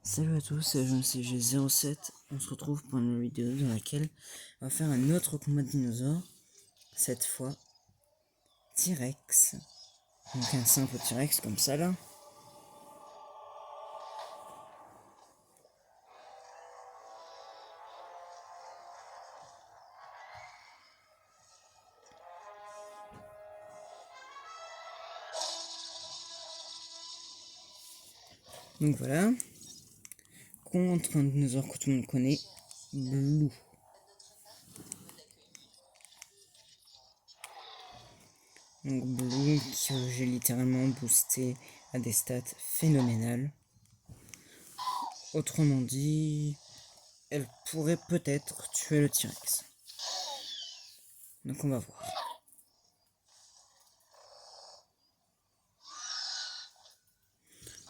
Salut à tous, c'est JMCG07. On se retrouve pour une vidéo dans laquelle on va faire un autre combat de dinosaures. Cette fois, T-Rex. Donc un simple T-Rex comme ça là. Donc voilà. Contre un dinosaure que tout le monde connaît, Blue. Donc Blue que j'ai littéralement boosté à des stats phénoménales. Autrement dit, elle pourrait peut-être tuer le T-Rex. Donc on va voir.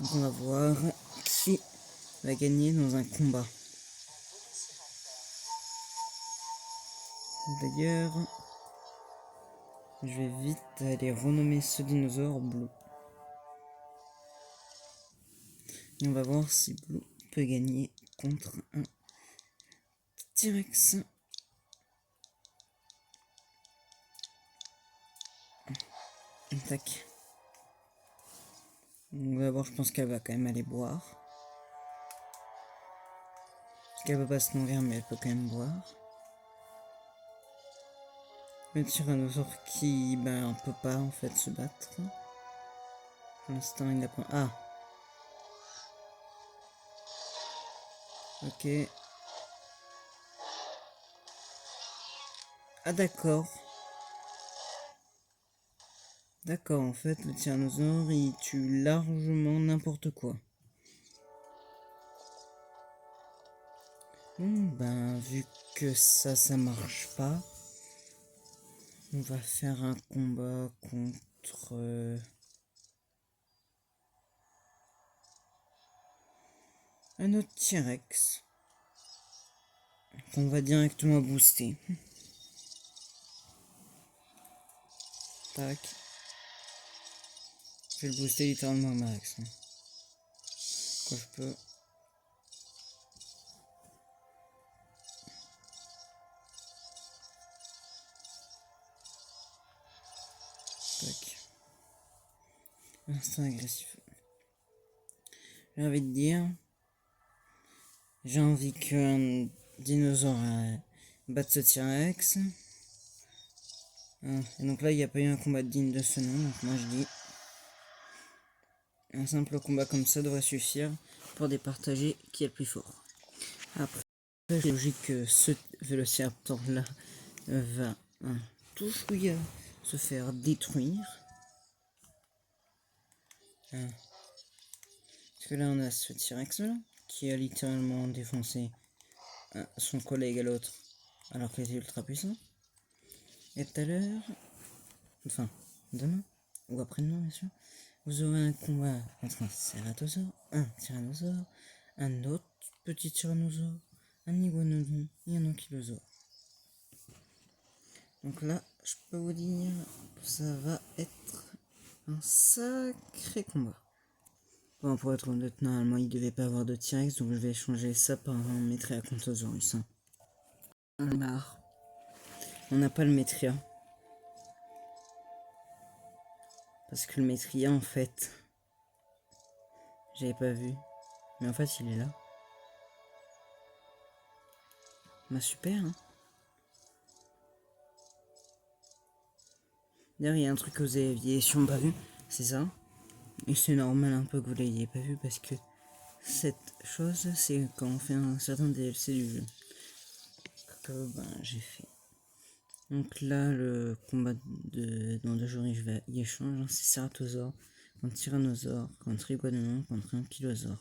Donc on va voir qui va gagner dans un combat. D'ailleurs, je vais vite aller renommer ce dinosaure Blue. Et on va voir si Blue peut gagner contre un T-Rex. Tac. Donc d'abord, je pense qu'elle va quand même aller boire. Parce qu'elle peut pas se nourrir, mais elle peut quand même boire. Le tyrannosaure qui, peut pas en fait se battre. Pour l'instant, il n'a pas. Ah! Ok. Ah, d'accord. D'accord, en fait, le tyrannosaure il tue largement n'importe quoi. Bon, vu que ça marche pas, on va faire un combat contre un autre T-Rex qu'on va directement booster. Tac. Je vais le booster littéralement au max. Quand je peux. Tac. Instinct agressif. J'ai envie de dire. J'ai envie qu'un dinosaure batte ce T-Rex. Et donc là, il n'y a pas eu un combat digne de ce nom. Donc moi je dis. Un simple combat comme ça devrait suffire pour départager qui est le plus fort. Après, c'est logique que ce Vélociraptor là va tout chouïa se faire détruire. Parce que là on a ce T-Rex là qui a littéralement défoncé son collègue à l'autre alors qu'il était ultra puissant. Et tout à l'heure, enfin demain ou après-demain bien sûr, vous aurez un combat entre un Cératosaure, un Tyrannosaure, un autre petit Tyrannosaure, un Iguanodon et un Ankylosaure. Donc là, je peux vous dire que ça va être un sacré combat. Bon, pour être honnête, normalement, il devait pas avoir de T-Rex, donc je vais changer ça par un Metria-Contosaurus. On n'a pas le Metria. Parce que le Metria, en fait, j'avais pas vu. Mais en fait, il est là. Bah super, hein. D'ailleurs, il y a un truc que vous aviez sûrement pas vu, c'est ça. Et c'est normal un peu que vous l'ayez pas vu parce que cette chose, c'est quand on fait un certain DLC du jeu. Que j'ai fait. Donc là, le combat dans 2 jours, il échange. Hein, c'est Ceratosaure contre Tyrannosaure, contre Iguanodon, contre Ankylosaure.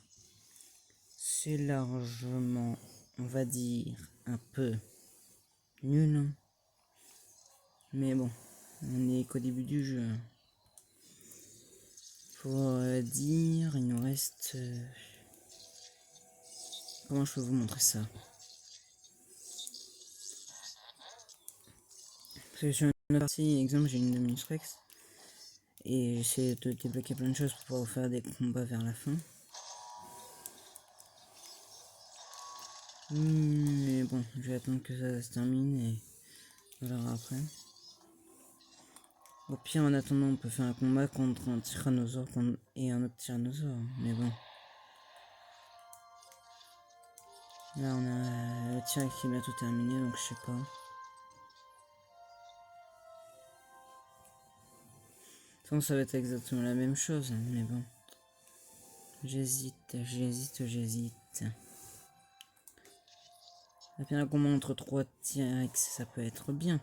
C'est largement, on va dire, un peu nul. Mais bon, on est qu'au début du jeu. Pour dire, il nous reste... comment je peux vous montrer ça? Parce que sur une partie, exemple, j'ai une Dominus Rex. Et j'essaie de débloquer plein de choses pour pouvoir faire des combats vers la fin. Mais bon, je vais attendre que ça se termine et on verra après. Au pire, en attendant, on peut faire un combat contre un tyrannosaure et un autre tyrannosaure. Mais bon. Là, on a le T-Rex qui est bientôt terminé, donc je sais pas. De toute façon, ça va être exactement la même chose, hein, mais bon. J'hésite. Un combat entre 3 T-Rex, ça peut être bien.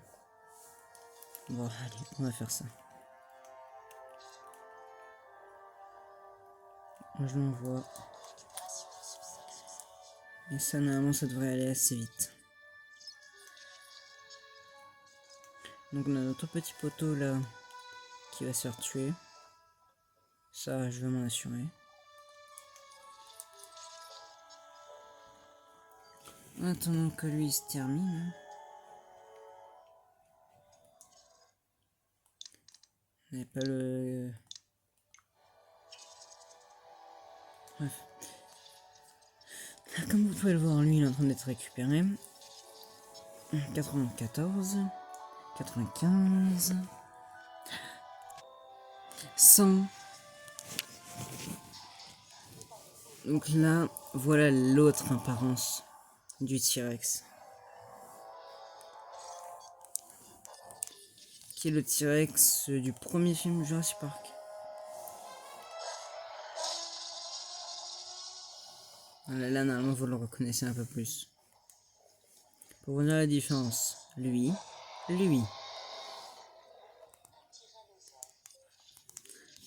Bon, allez, on va faire ça. Je l'envoie. Et ça, normalement, ça devrait aller assez vite. Donc, on a notre petit poteau là qui va se faire tuer. Ça, je vais m'en assurer. En attendant que lui se termine. On n'avait pas le... Bref. Comme vous pouvez le voir, lui il est en train d'être récupéré. 94, 95, 100. Donc là, voilà l'autre apparence du T-Rex. Qui est le T-Rex du premier film Jurassic Park. Voilà, là, normalement, vous le reconnaissez un peu plus. Pour vous dire la différence, lui.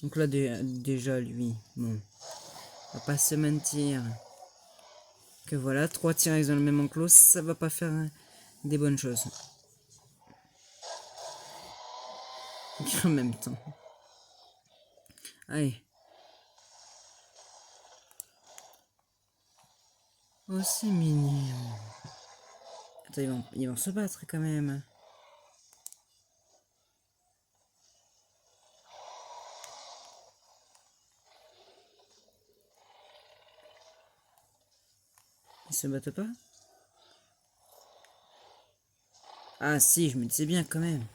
Donc là, déjà, lui, bon, on va pas se mentir que voilà, 3 T-Rex dans le même enclos, ça va pas faire des bonnes choses. En même temps. Allez. Oh, c'est mignon. Attends, ils vont se battre quand même. Ils se battent pas? Ah si, je me disais bien quand même.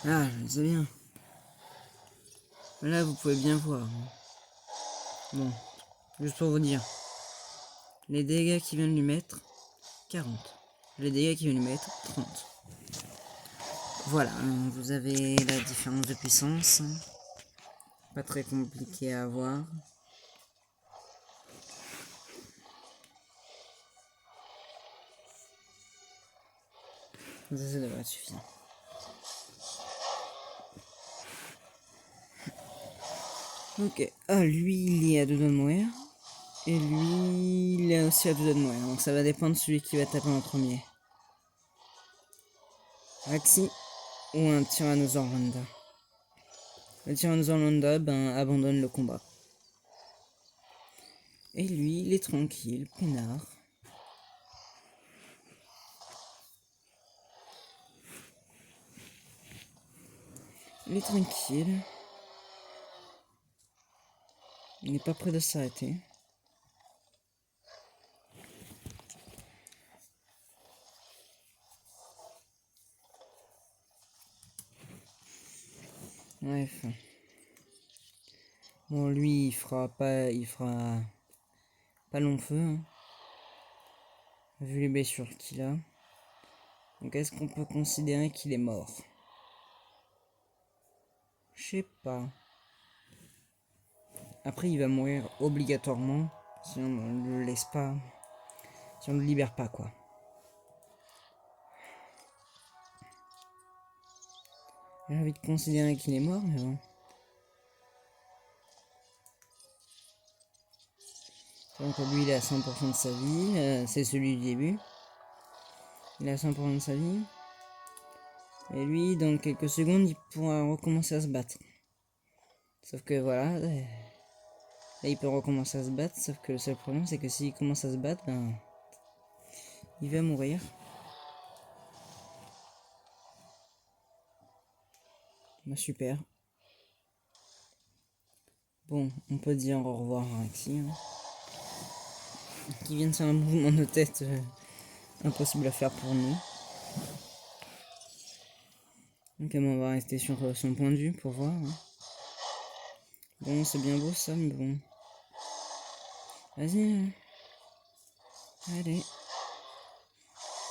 Ah, je me disais bien. Là, vous pouvez bien voir. Bon, juste pour vous dire. Les dégâts qu'il vient de lui mettre, 40. Les dégâts qu'il vient de lui mettre, 30. Voilà, vous avez la différence de puissance. Pas très compliqué à avoir. Ça devrait être suffisant. Ok, ah lui il est à 2 doigts de mourir. Et lui il est aussi à 2 doigts de mourir. Donc ça va dépendre de celui qui va taper en premier. Axi ou un Tyrannosaure lambda. Le Tyrannosaure lambda abandonne le combat. Et lui il est tranquille, peinard. Il est tranquille. Il n'est pas prêt de s'arrêter. Bref. Bon, lui, il fera pas long feu, hein, vu les blessures qu'il a. Donc, est-ce qu'on peut considérer qu'il est mort? Je sais pas. Après, il va mourir obligatoirement si on ne le laisse pas, si on ne le libère pas, quoi. J'ai envie de considérer qu'il est mort, mais bon. Donc, lui, il est à 100% de sa vie. C'est celui du début. Il est à 100% de sa vie. Et lui, dans quelques secondes, il pourra recommencer à se battre. Sauf que voilà, là, il peut recommencer à se battre. Sauf que le seul problème, c'est que s'il commence à se battre, il va mourir. Bah, super. Bon, on peut dire au revoir à Axi. Hein. qui vient de faire un mouvement de tête impossible à faire pour nous. Donc on va rester sur son point de vue pour voir. Hein. Bon, c'est bien beau ça, mais bon. Vas-y. Hein. Allez.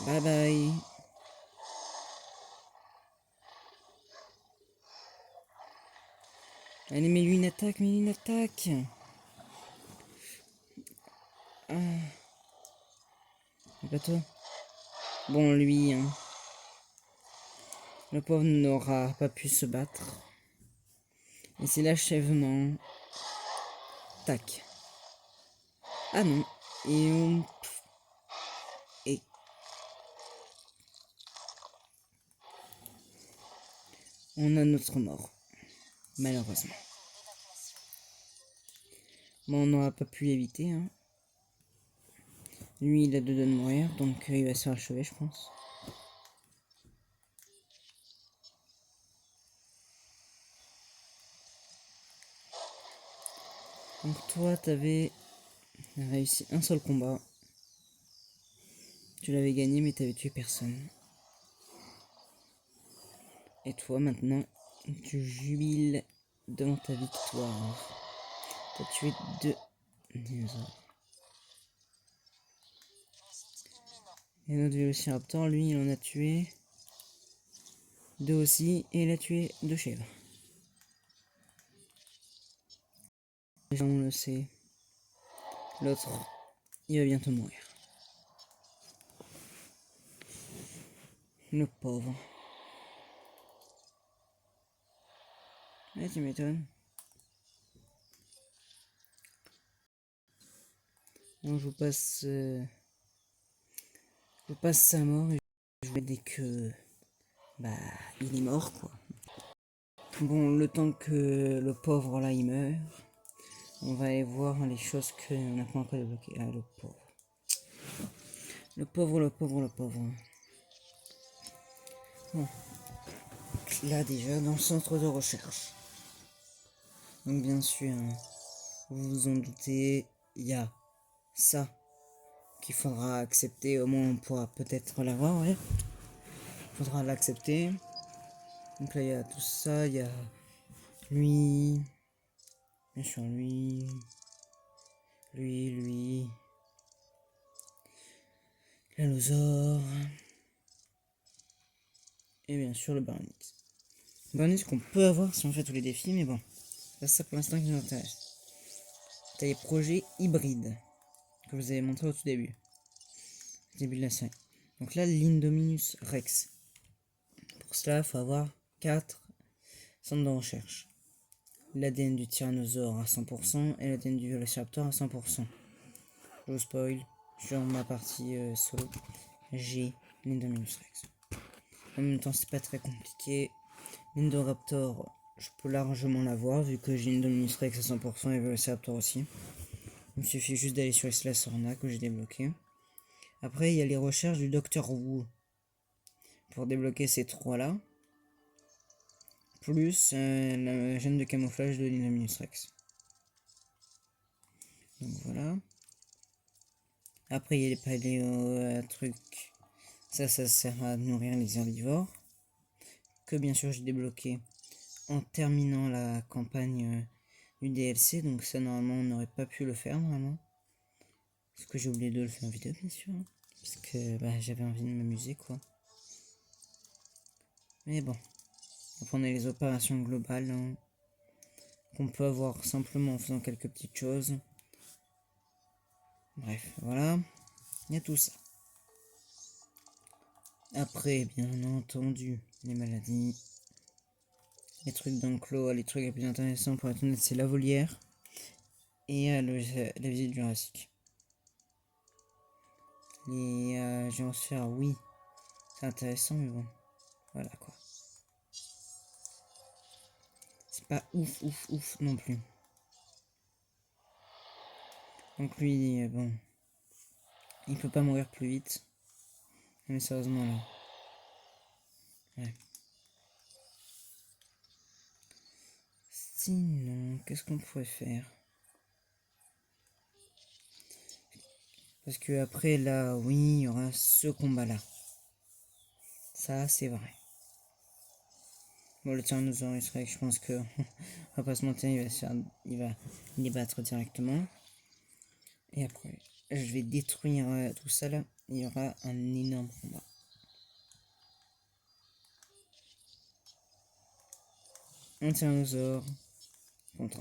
Bye bye. Allez, mets-lui une attaque, mets-lui une attaque. Ah. C'est pas toi. Bon, lui, hein. Le pauvre n'aura pas pu se battre. Et c'est l'achèvement. Tac. Ah non. Et on a notre mort. Malheureusement. Bon, on n'aura pas pu l'éviter. Hein. Lui, il a deux doigts de mourir, donc il va se faire achever, je pense. Donc toi, t'avais réussi un seul combat. Tu l'avais gagné, mais t'avais tué personne. Et toi, maintenant, tu jubiles devant ta victoire. T'as tué 2 dinosaures. Et notre Vélociraptor, lui, il en a tué 2 aussi, et il a tué 2 chèvres. Déjà, on le sait. L'autre, il va bientôt mourir. Le pauvre. Ouais, tu m'étonnes. Bon, je vous passe sa mort et je vais dès que bah il est mort quoi. Bon, le temps que le pauvre là il meurt, on va aller voir les choses qu'on n'a pas encore débloquées. Ah, le pauvre. Le pauvre, le pauvre, le pauvre. Bon. Là déjà dans le centre de recherche. Donc bien sûr, hein, vous vous en doutez, il y a ça qu'il faudra accepter, au moins on pourra peut-être l'avoir, ouais. Il faudra l'accepter. Donc là il y a tout ça, il y a lui, bien sûr lui, l'allosaure, et bien sûr le baronix. Le baronix qu'on peut avoir si on fait tous les défis, mais bon, c'est ça pour l'instant qui nous intéresse. T'as les projets hybrides que vous avez montré au tout début. Début de la série. Donc là, l'Indominus Rex. Pour cela, il faut avoir 4 centres de recherche. L'ADN du tyrannosaure à 100% et l'ADN du Velociraptor à 100%. Je vous spoil, sur ma partie solo, j'ai l'Indominus Rex. En même temps, c'est pas très compliqué. L'Indoraptor, je peux largement l'avoir vu que j'ai l'Indominus Rex à 100% et Velociraptor aussi. Il me suffit juste d'aller sur Isla Sorna que j'ai débloqué. Après, il y a les recherches du Dr Wu. Pour débloquer ces 3-là. Plus la gêne de camouflage de l'Indominus Rex. Donc voilà. Après, il y a les paléo trucs. Ça sert à nourrir les herbivores. Que bien sûr, j'ai débloqué en terminant la campagne du DLC. Donc ça, normalement, on n'aurait pas pu le faire, normalement. Parce que j'ai oublié de le faire en vidéo, bien sûr. Parce que bah, j'avais envie de m'amuser, quoi. Mais bon. Après, on a les opérations globales. Hein, qu'on peut avoir simplement en faisant quelques petites choses. Bref, voilà. Il y a tout ça. Après, bien entendu, les maladies. Les trucs d'enclos, les trucs les plus intéressants pour être honnête, c'est la volière. Et la visite jurassique. Les géosphères, oui. C'est intéressant, mais bon. Voilà quoi. C'est pas ouf non plus. Donc lui, bon. Il peut pas mourir plus vite. Mais sérieusement là. Ouais. Sinon, qu'est-ce qu'on pourrait faire? Parce que après, là, oui, il y aura ce combat-là. Ça, c'est vrai. Bon, le Tyrannosaurus Rex, je pense que... on va pas se mentir, il va les battre directement. Et après, je vais détruire tout ça là. Il y aura un énorme combat. Un tyrannosaure contre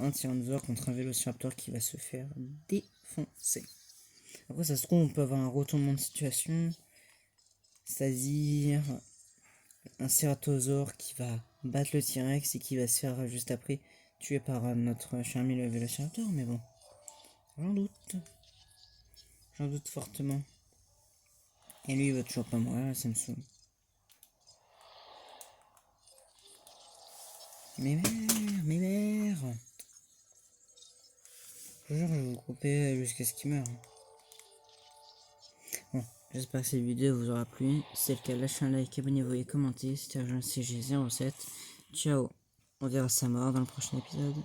un vélociraptor qui va se faire défoncer. Après, ça se trouve, on peut avoir un retournement de situation. C'est-à-dire un cératosaure qui va battre le T-Rex et qui va se faire juste après tuer par notre cher ami le vélociraptor. Mais bon, j'en doute. J'en doute fortement. Et lui, il va toujours pas mourir, ça me saoule. Mais mère. Je vous jure, je vais vous couper jusqu'à ce qu'il meure. Bon, j'espère que cette vidéo vous aura plu. Si c'est le cas, lâchez un like, abonnez-vous et commentez. C'était Agent CG07. Ciao. On verra sa mort dans le prochain épisode.